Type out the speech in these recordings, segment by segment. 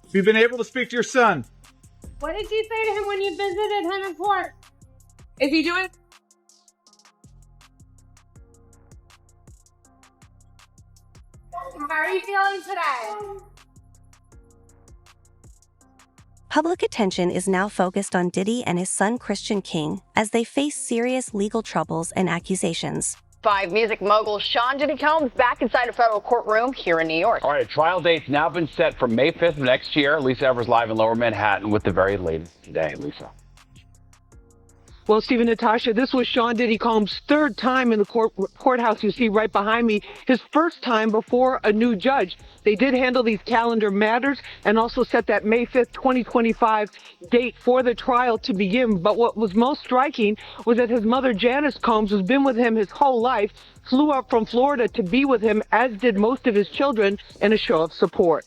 Have you been able to speak to your son? What did you say to him when you visited him in court? Is he doing? How are you feeling today? Public attention is now focused on Diddy and his son Christian King as they face serious legal troubles and accusations. Five music mogul Sean Diddy Combs back inside a federal courtroom here in New York. All right, a trial date's now been set for May 5th of next year. Lisa Evers live in Lower Manhattan with the very latest today. Lisa. Well, Steve and Natasha, this was Sean Diddy Combs' third time in the courthouse you see right behind me, his first time before a new judge. They did handle these calendar matters and also set that May 5th, 2025 date for the trial to begin. But what was most striking was that his mother, Janice Combs, who's been with him his whole life, flew up from Florida to be with him, as did most of his children, in a show of support.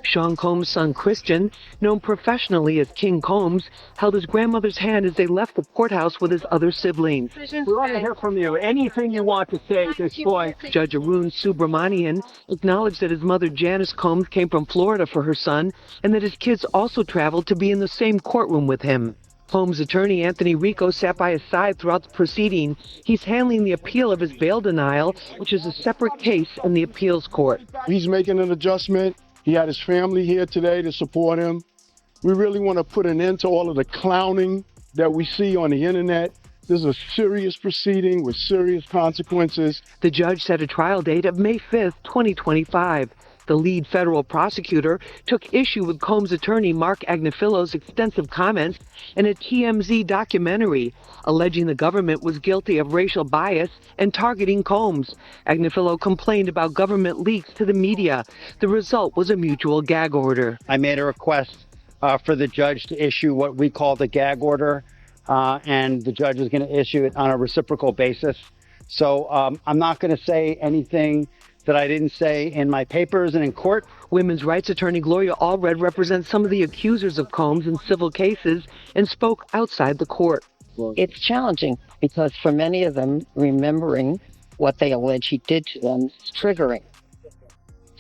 Sean Combs' son Christian, known professionally as King Combs, held his grandmother's hand as they left the courthouse with his other siblings. We want to hear from you. Anything you want to say at this point. Judge Arun Subramanian acknowledged that his mother Janice Combs came from Florida for her son and that his kids also traveled to be in the same courtroom with him. Combs' attorney Anthony Rico sat by his side throughout the proceeding. He's handling the appeal of his bail denial, which is a separate case in the appeals court. He's making an adjustment. He had his family here today to support him. We really want to put an end to all of the clowning that we see on the internet. This is a serious proceeding with serious consequences. The judge set a trial date of May 5th, 2025. The lead federal prosecutor took issue with Combs' attorney Mark Agnifillo's extensive comments in a TMZ documentary, alleging the government was guilty of racial bias and targeting Combs. Agnifillo complained about government leaks to the media. The result was a mutual gag order. I made a request for the judge to issue what we call the gag order, and the judge is going to issue it on a reciprocal basis. So I'm not going to say anything that I didn't say in my papers and in court. Women's rights attorney Gloria Allred represents some of the accusers of Combs in civil cases and spoke outside the court. It's challenging because for many of them, remembering what they allege he did to them is triggering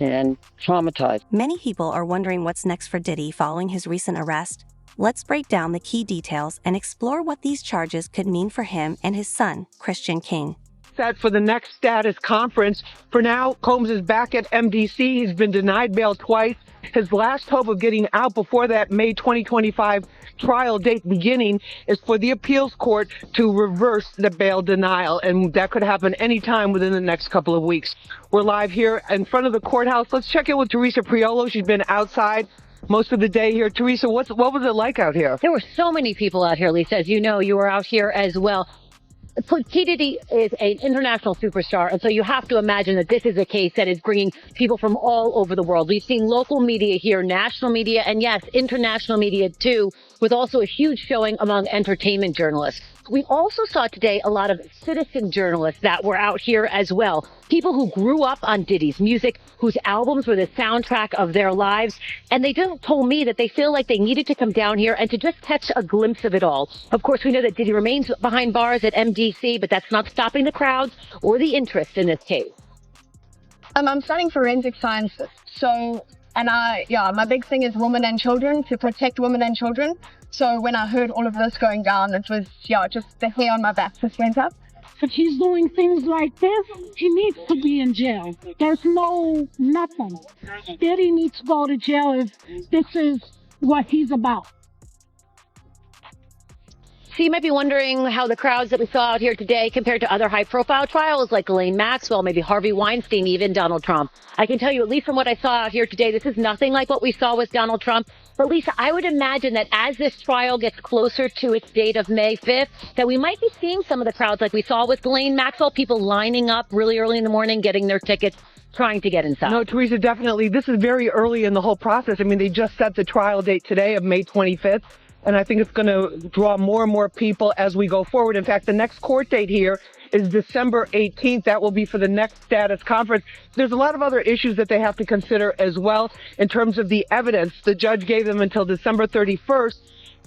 and traumatized. Many people are wondering what's next for Diddy following his recent arrest. Let's break down the key details and explore what these charges could mean for him and his son, Christian King. Set for the next status conference. For now, Combs is back at MDC. He's been denied bail twice. His last hope of getting out before that May 2025 trial date beginning is for the appeals court to reverse the bail denial, and that could happen anytime within the next couple of weeks. We're live here in front of the courthouse. Let's check in with Teresa Priolo. She's been outside most of the day here. Teresa, what was it like out here? There were so many people out here, Lisa. As you know, you were out here as well. P. Diddy is an international superstar, and so you have to imagine that this is a case that is bringing people from all over the world. We've seen local media here, national media, and yes, international media too, with also a huge showing among entertainment journalists. We also saw today a lot of citizen journalists that were out here as well. People who grew up on Diddy's music, whose albums were the soundtrack of their lives. And they just told me that they feel like they needed to come down here and to just catch a glimpse of it all. Of course, we know that Diddy remains behind bars at MDC, but that's not stopping the crowds or the interest in this case. I'm studying forensic sciences. My big thing is women and children, to protect women and children. So when I heard all of this going down, it was, just the hair on my back just went up. If he's doing things like this, he needs to be in jail. There's nothing. Diddy needs to go to jail if this is what he's about. So you might be wondering how the crowds that we saw out here today compared to other high-profile trials like Ghislaine Maxwell, maybe Harvey Weinstein, even Donald Trump. I can tell you, at least from what I saw out here today, this is nothing like what we saw with Donald Trump. But Lisa, I would imagine that as this trial gets closer to its date of May 5th, that we might be seeing some of the crowds like we saw with Ghislaine Maxwell, people lining up really early in the morning, getting their tickets, trying to get inside. No, Teresa, definitely. This is very early in the whole process. I mean, they just set the trial date today of May 25th. And I think it's going to draw more and more people as we go forward. In fact, the next court date here is December 18th. That will be for the next status conference. There's a lot of other issues that they have to consider as well in terms of the evidence. The judge gave them until December 31st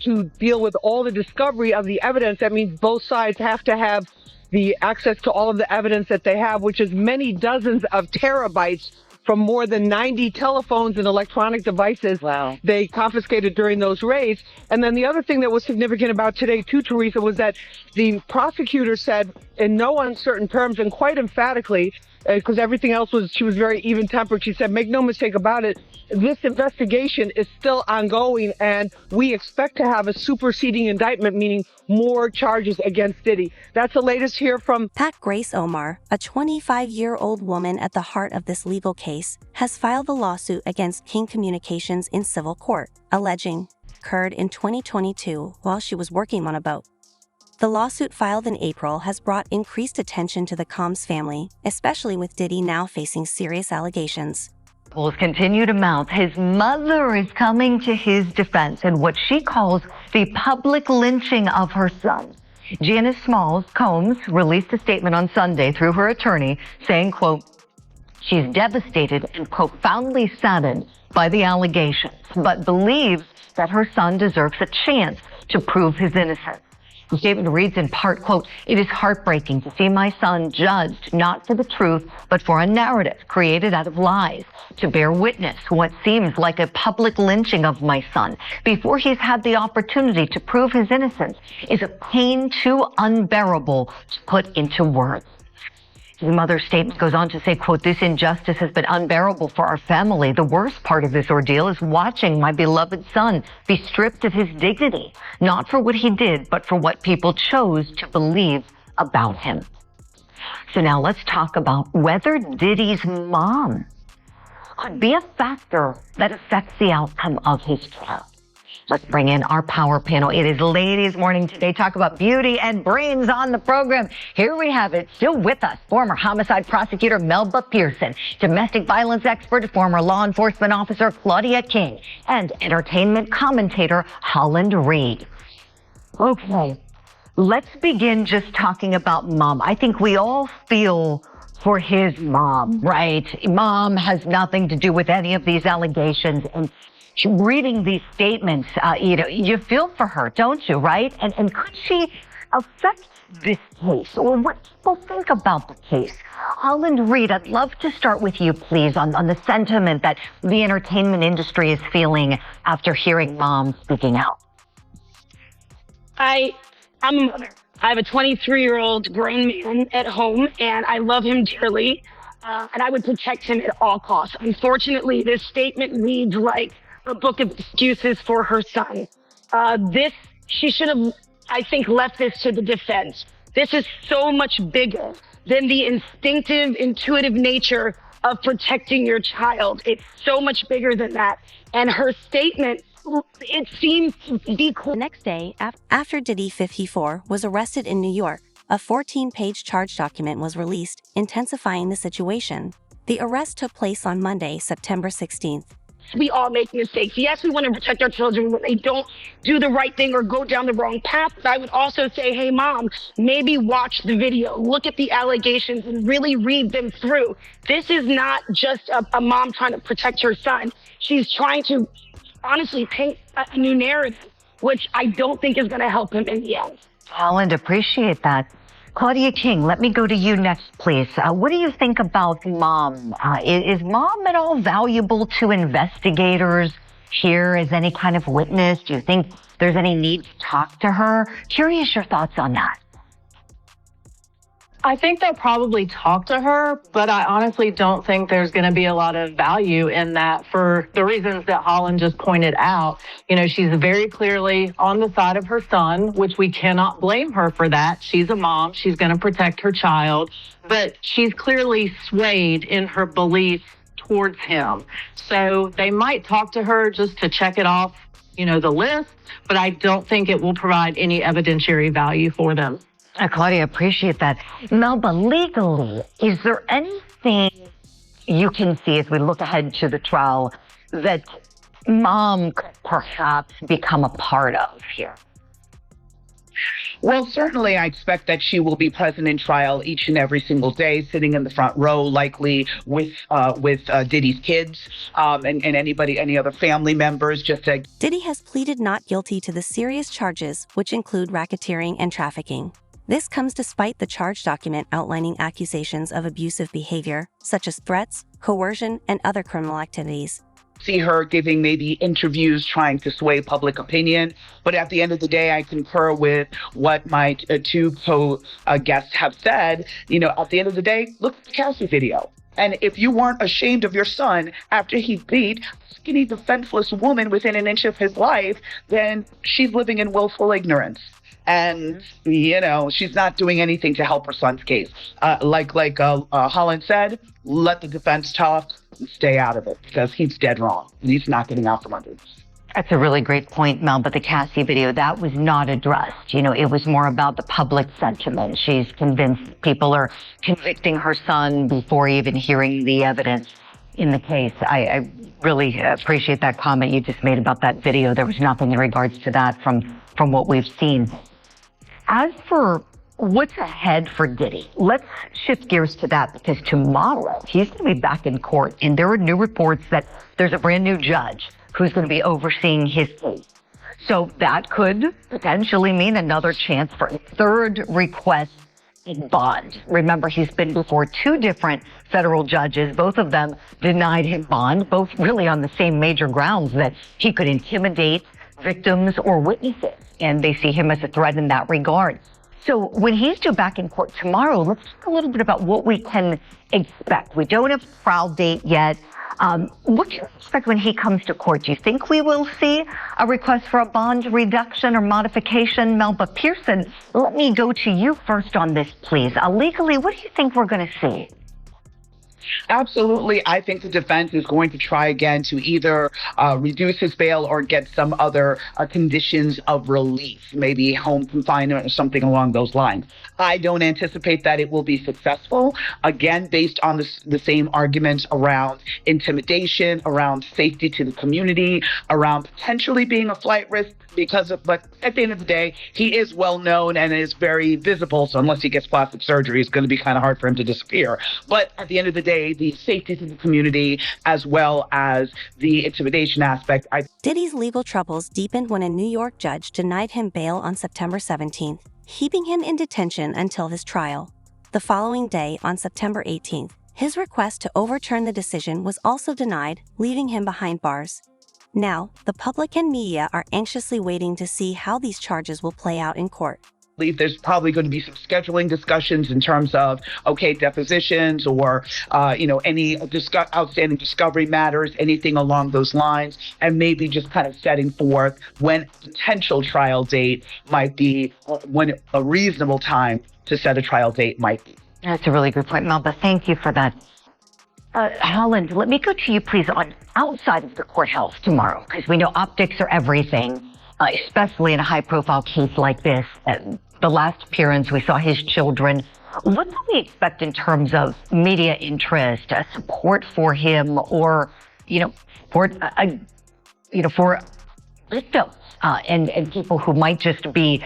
to deal with all the discovery of the evidence. That means both sides have to have the access to all of the evidence that they have, which is many dozens of terabytes from more than 90 telephones and electronic devices they confiscated during those raids. And then the other thing that was significant about today, too, Teresa, was that the prosecutor said in no uncertain terms and quite emphatically, because everything else she was very even-tempered, she said, make no mistake about it, this investigation is still ongoing, and we expect to have a superseding indictment, meaning more charges against Diddy. That's the latest here from Pat Grace Omar, a 25-year-old woman at the heart of this legal case, has filed the lawsuit against King Communications in civil court, alleging occurred in 2022 while she was working on a boat. The lawsuit filed in April has brought increased attention to the Combs family, especially with Diddy now facing serious allegations. Continue to mount. His mother is coming to his defense in what she calls the public lynching of her son. Janice Smalls Combs released a statement on Sunday through her attorney saying, quote, she's devastated and profoundly saddened by the allegations, but believes that her son deserves a chance to prove his innocence. The statement reads in part, quote, it is heartbreaking to see my son judged not for the truth, but for a narrative created out of lies, to bear witness what seems like a public lynching of my son before he's had the opportunity to prove his innocence is a pain too unbearable to put into words. The mother's statement goes on to say, quote, this injustice has been unbearable for our family. The worst part of this ordeal is watching my beloved son be stripped of his dignity, not for what he did, but for what people chose to believe about him. So now let's talk about whether Diddy's mom could be a factor that affects the outcome of his trial. Let's bring in our power panel. It is Ladies Morning today. Talk about beauty and brains on the program. Here we have it. Still with us, former homicide prosecutor Melba Pearson, domestic violence expert, former law enforcement officer Claudia King, and entertainment commentator Heightened Reed. Okay, let's begin just talking about Mom. I think we all feel for his mom, right? Mom has nothing to do with any of these allegations, and reading these statements, you feel for her, don't you, right? And could she affect this case, or what people think about the case? Heightened Reed, I'd love to start with you, please, on the sentiment that the entertainment industry is feeling after hearing Mom speaking out. I'm a mother. I have a 23-year-old grown man at home, and I love him dearly, and I would protect him at all costs. Unfortunately, this statement reads like a book of excuses for her son. She should have, I think, left this to the defense. This is so much bigger than the instinctive, intuitive nature of protecting your child. It's so much bigger than that. And her statement, it seems to be The next day, after Diddy 54 was arrested in New York, a 14-page charge document was released, intensifying the situation. The arrest took place on Monday, September 16th. We all make mistakes. Yes, we want to protect our children when they don't do the right thing or go down the wrong path. But I would also say, hey, Mom, maybe watch the video, look at the allegations and really read them through. This is not just a mom trying to protect her son. She's trying to honestly paint a new narrative, which I don't think is going to help him in the end. Heightened, appreciate that. Claudia King, let me go to you next, please. What do you think about Mom? Is Mom at all valuable to investigators here as any kind of witness? Do you think there's any need to talk to her? Curious your thoughts on that. I think they'll probably talk to her, but I honestly don't think there's going to be a lot of value in that for the reasons that Heightened just pointed out. You know, she's very clearly on the side of her son, which we cannot blame her for that. She's a mom. She's going to protect her child, but she's clearly swayed in her beliefs towards him. So they might talk to her just to check it off, the list, but I don't think it will provide any evidentiary value for them. Claudia, appreciate that. Melba, legally, is there anything you can see as we look ahead to the trial that Mom could perhaps become a part of here? Well, certainly I expect that she will be present in trial each and every single day, sitting in the front row, likely with Diddy's kids and any other family members. Diddy has pleaded not guilty to the serious charges, which include racketeering and trafficking. This comes despite the charge document outlining accusations of abusive behavior, such as threats, coercion, and other criminal activities. See her giving maybe interviews trying to sway public opinion. But at the end of the day, I concur with what my two co-guests have said. You know, at the end of the day, look at the Cassie video. And if you weren't ashamed of your son after he beat a skinny, defenseless woman within an inch of his life, then she's living in willful ignorance. And, you know, she's not doing anything to help her son's case. Like Holland said, let the defense talk and stay out of it, because he's dead wrong. He's not getting out from under this. That's a really great point, Mel, but the Cassie video, that was not addressed. You know, it was more about the public sentiment. She's convinced people are convicting her son before even hearing the evidence in the case. I really appreciate that comment you just made about that video. There was nothing in regards to that from what we've seen. As for what's ahead for Diddy, let's shift gears to that, because tomorrow he's going to be back in court, and there are new reports that there's a brand new judge who's going to be overseeing his case. So that could potentially mean another chance for a third request in bond. Remember, he's been before two different federal judges. Both of them denied him bond, both really on the same major grounds, that he could intimidate victims or witnesses, and they see him as a threat in that regard. So when he's due back in court tomorrow, let's talk a little bit about what we can expect. We don't have a trial date yet. What can you expect when he comes to court? Do you think we will see a request for a bond reduction or modification? Melba Pearson, let me go to you first on this, please. Legally, what do you think we're going to see? Absolutely. I think the defense is going to try again to either reduce his bail or get some other conditions of relief, maybe home confinement or something along those lines. I don't anticipate that it will be successful, again, based on the same arguments around intimidation, around safety to the community, around potentially being a flight risk. But at the end of the day, he is well known and is very visible. So unless he gets plastic surgery, it's going to be kind of hard for him to disappear. But at the end of the day, the safety to the community, as well as the intimidation aspect. Diddy's legal troubles deepened when a New York judge denied him bail on September 17th, keeping him in detention until his trial. The following day, on September 18th, his request to overturn the decision was also denied, leaving him behind bars. Now, the public and media are anxiously waiting to see how these charges will play out in court. There's probably going to be some scheduling discussions in terms of, depositions or, any outstanding discovery matters, anything along those lines, and maybe just kind of setting forth when potential trial date might be, when a reasonable time to set a trial date might be. That's a really good point, Melba. Thank you for that. Holland, let me go to you, please, on outside of the courthouse tomorrow, because we know optics are everything, especially in a high-profile case like this. The last appearance, we saw his children. What do we expect in terms of media interest, support for him, or, support, for victims and people who might just be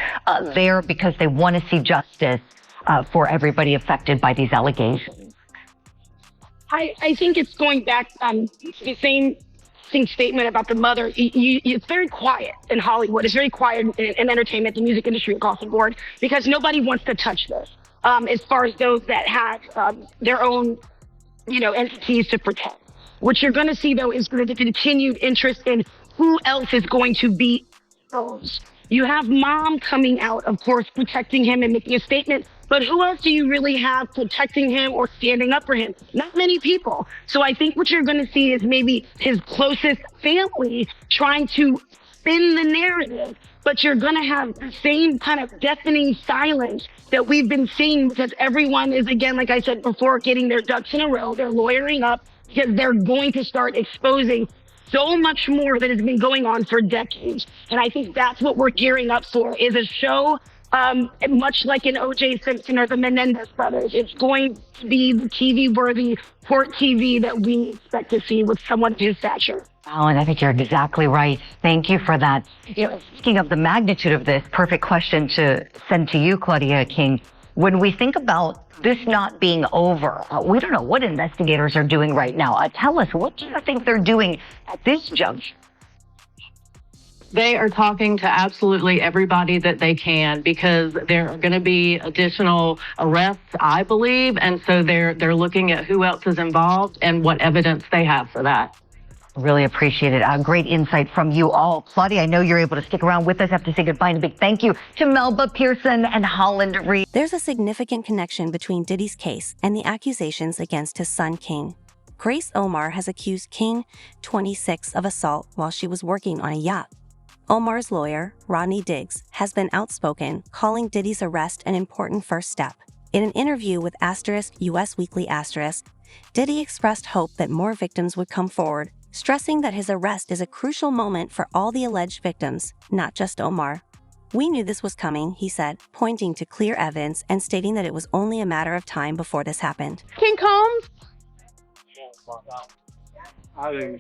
there because they want to see justice for everybody affected by these allegations? I think it's going back the same statement about the mother. It's very quiet in Hollywood. It's very quiet in entertainment, the music industry across the board, because nobody wants to touch this. As far as those that have their own, entities to protect. What you're going to see, though, is the continued interest in who else is going to be exposed. You have mom coming out, of course, protecting him and making a statement. But who else do you really have protecting him or standing up for him? Not many people. So I think what you're going to see is maybe his closest family trying to spin the narrative. But you're going to have the same kind of deafening silence that we've been seeing, because everyone is, again, like I said before, getting their ducks in a row. They're lawyering up because they're going to start exposing so much more that has been going on for decades. And I think that's what we're gearing up for, is a show much like in O.J. Simpson or the Menendez brothers. It's going to be the TV-worthy court TV that we expect to see with someone of his stature. Oh, and I think you're exactly right. Thank you for that. Speaking of the magnitude of this, perfect question to send to you, Claudia King. When we think about this not being over, we don't know what investigators are doing right now. Tell us, what do you think they're doing at this juncture? They are talking to absolutely everybody that they can because there are going to be additional arrests, I believe, and so they're looking at who else is involved and what evidence they have for that. Really appreciate it. Great insight from you all. Claudia, I know you're able to stick around with us. I have to say goodbye and a big thank you to Melba Pearson and Holland Reed. There's a significant connection between Diddy's case and the accusations against his son, King. Grace Omar has accused King, 26, of assault while she was working on a yacht. Omar's lawyer, Rodney Diggs, has been outspoken, calling Diddy's arrest an important first step. In an interview with US Weekly, Diddy expressed hope that more victims would come forward, stressing that his arrest is a crucial moment for all the alleged victims, not just Omar. "We knew this was coming," he said, pointing to clear evidence and stating that it was only a matter of time before this happened. King Combs? King, how are you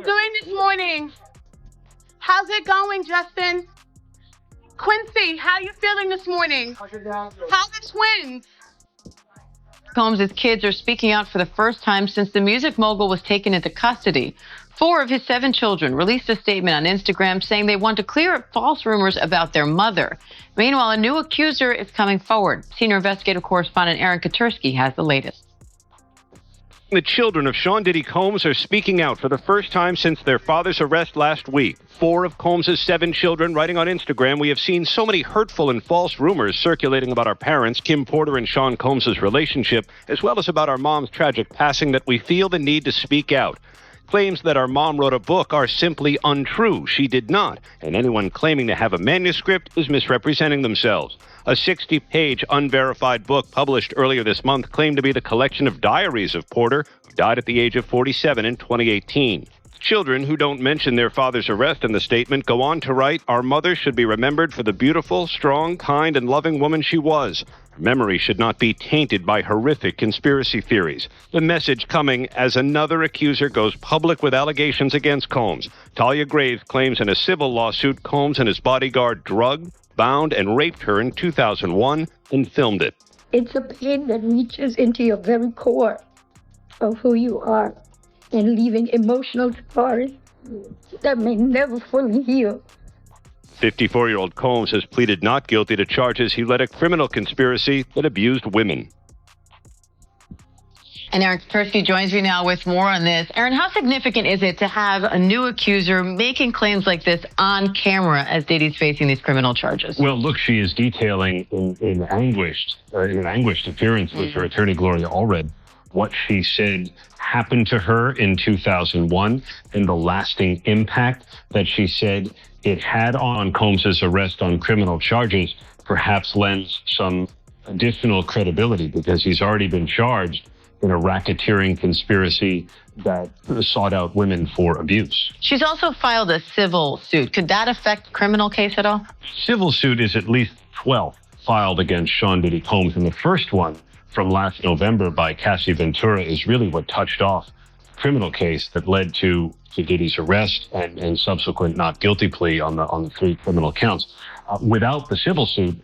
doing this morning? How's it going, Justin? Quincy, how are you feeling this morning? How are the twins? Combs' kids are speaking out for the first time since the music mogul was taken into custody. 4 of his 7 children released a statement on Instagram saying they want to clear up false rumors about their mother. Meanwhile, a new accuser is coming forward. Senior investigative correspondent Aaron Katursky has the latest. The children of Sean Diddy Combs are speaking out for the first time since their father's arrest last week. 4 of Combs' 7 children writing on Instagram, "We have seen so many hurtful and false rumors circulating about our parents, Kim Porter and Sean Combs' relationship, as well as about our mom's tragic passing, that we feel the need to speak out. Claims that our mom wrote a book are simply untrue. She did not, and anyone claiming to have a manuscript is misrepresenting themselves." A 60-page unverified book published earlier this month claimed to be the collection of diaries of Porter, who died at the age of 47 in 2018. Children who don't mention their father's arrest in the statement go on to write, "Our mother should be remembered for the beautiful, strong, kind, and loving woman she was. Her memory should not be tainted by horrific conspiracy theories." The message coming as another accuser goes public with allegations against Combs. Talia Graves claims in a civil lawsuit Combs and his bodyguard drugged, bound, and raped her in 2001 and filmed it. It's a pain that reaches into your very core of who you are and leaving emotional scars that may never fully heal. 54-year-old Combs has pleaded not guilty to charges he led a criminal conspiracy that abused women. And Aaron Katursky joins me now with more on this. Aaron, how significant is it to have a new accuser making claims like this on camera as Diddy's facing these criminal charges? Well, look, she is detailing in an anguished appearance with her attorney, Gloria Allred, what she said happened to her in 2001 and the lasting impact that she said it had on Combs' arrest on criminal charges, perhaps lends some additional credibility because he's already been charged in a racketeering conspiracy that sought out women for abuse. She's also filed a civil suit. Could that affect the criminal case at all? Civil suit is at least 12 filed against Sean Diddy Combs, and the first one from last November by Cassie Ventura is really what touched off the criminal case that led to Diddy's arrest and subsequent not guilty plea on the 3 criminal counts. Without the civil suit,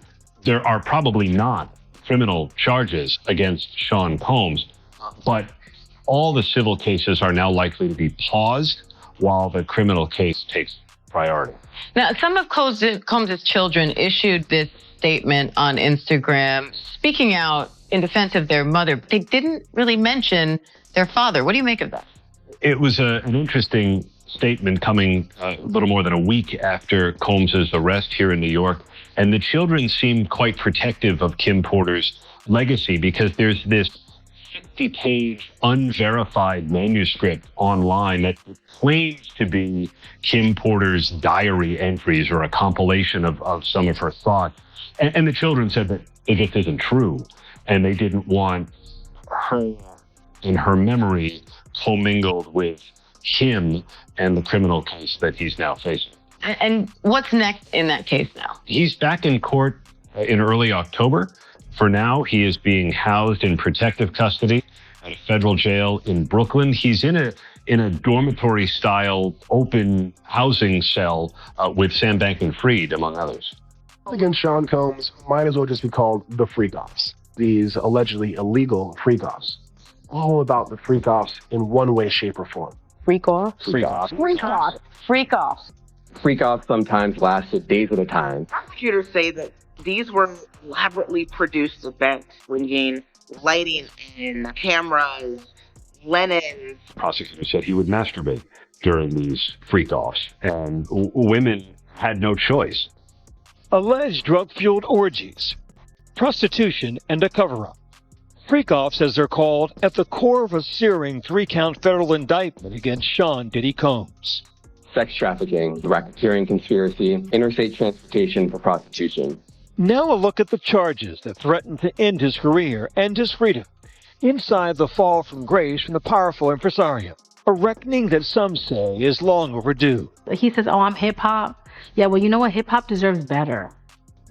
there are probably not criminal charges against Sean Combs, but all the civil cases are now likely to be paused while the criminal case takes priority. Now, some of Combs' children issued this statement on Instagram speaking out in defense of their mother. They didn't really mention their father. What do you make of that? It was an interesting statement coming a little more than a week after Combs' arrest here in New York. And the children seemed quite protective of Kim Porter's legacy because there's this 50-page unverified manuscript online that claims to be Kim Porter's diary entries or a compilation of some of her thoughts. And the children said that it just isn't true. And they didn't want her and her memory commingled with him and the criminal case that he's now facing. And what's next in that case now? He's back in court in early October. For now, he is being housed in protective custody at a federal jail in Brooklyn. He's in a dormitory-style open housing cell with Sam Bankman-Fried, among others. Against Sean Combs might as well just be called the freak-offs. these allegedly illegal freak-offs. All about the freak-offs in one way, shape, or form. Freak-offs? Freak-offs. Freak-offs. Freak-offs. Freak-offs sometimes lasted days at a time. Prosecutors say that these were elaborately produced events, bringing lighting in, cameras, linens. Prosecutor said he would masturbate during these freak-offs, and women had no choice. Alleged drug-fueled orgies, prostitution, and a cover-up. Freak-offs, as they're called, at the core of a searing 3-count federal indictment against Sean Diddy Combs. Sex trafficking, racketeering conspiracy, interstate transportation for prostitution. Now a look at the charges that threaten to end his career and his freedom. Inside the fall from grace from the powerful impresario. A reckoning that some say is long overdue. He says, oh, I'm hip-hop. Yeah, well, you know what? Hip-hop deserves better.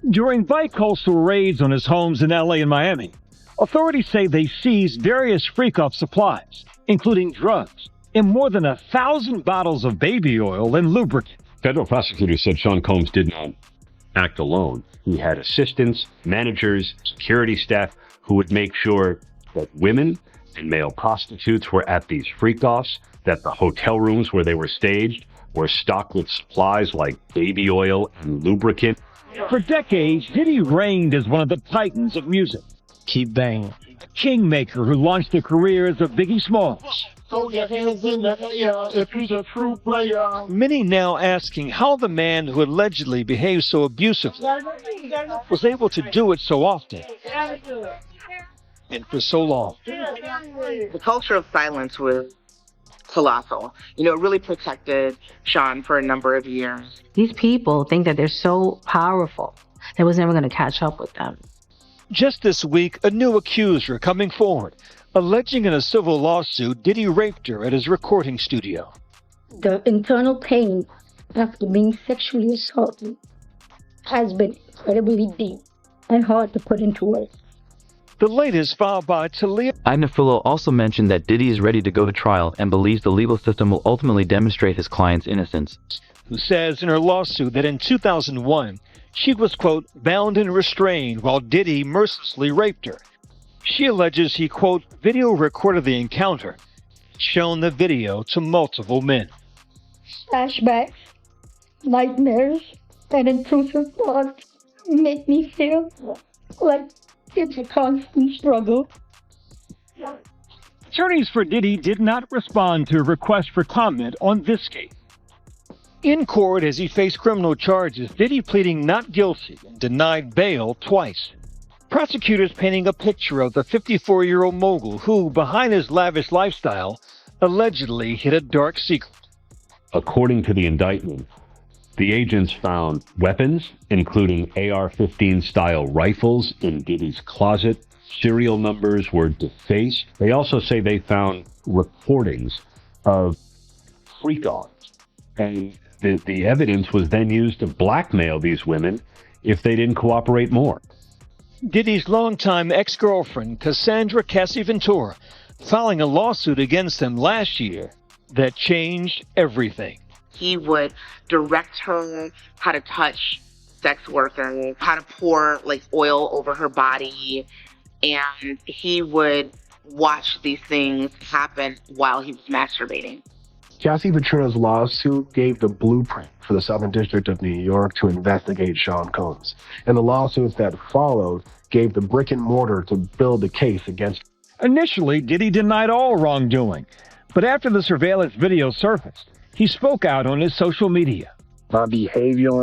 During bi-coastal raids on his homes in LA and Miami, authorities say they seized various freak-off supplies, including drugs, and more than 1,000 bottles of baby oil and lubricant. Federal prosecutors said Sean Combs did not act alone. He had assistants, managers, security staff who would make sure that women and male prostitutes were at these freak-offs, that the hotel rooms where they were staged were stocked with supplies like baby oil and lubricant. For decades, Diddy reigned as one of the titans of music. Keep banging. A kingmaker who launched the careers of Biggie Smalls. Throw your hands in the air if he's a true player. Many now asking how the man who allegedly behaved so abusively was able to do it so often and for so long. The culture of silence was colossal. You know, it really protected Sean for a number of years. These people think that they're so powerful that was never going to catch up with them. Just this week, a new accuser coming forward, alleging in a civil lawsuit Diddy raped her at his recording studio. The internal pain after being sexually assaulted has been incredibly deep and hard to put into words. The latest filed by Talia. Agnifilo also mentioned that Diddy is ready to go to trial and believes the legal system will ultimately demonstrate his client's innocence. Who says in her lawsuit that in 2001, she was, quote, bound and restrained while Diddy mercilessly raped her. She alleges he, quote, video recorded the encounter, shown the video to multiple men. Flashbacks, nightmares, and intrusive thoughts make me feel like it's a constant struggle. Attorneys for Diddy did not respond to a request for comment on this case. In court, as he faced criminal charges, Diddy pleading not guilty and denied bail twice. Prosecutors painting a picture of the 54-year-old mogul who, behind his lavish lifestyle, allegedly hid a dark secret. According to the indictment, the agents found weapons, including AR-15 style rifles, in Diddy's closet. Serial numbers were defaced. They also say they found recordings of freak-offs, and the evidence was then used to blackmail these women if they didn't cooperate more. Diddy's longtime ex-girlfriend, Cassandra Cassie Ventura, filing a lawsuit against him last year that changed everything. He would direct her how to touch sex workers, how to pour like oil over her body, and he would watch these things happen while he was masturbating. Cassie Ventura's lawsuit gave the blueprint for the Southern District of New York to investigate Sean Combs. And the lawsuits that followed gave the brick and mortar to build the case against him. Initially, Diddy denied all wrongdoing. But after the surveillance video surfaced, he spoke out on his social media. My behavior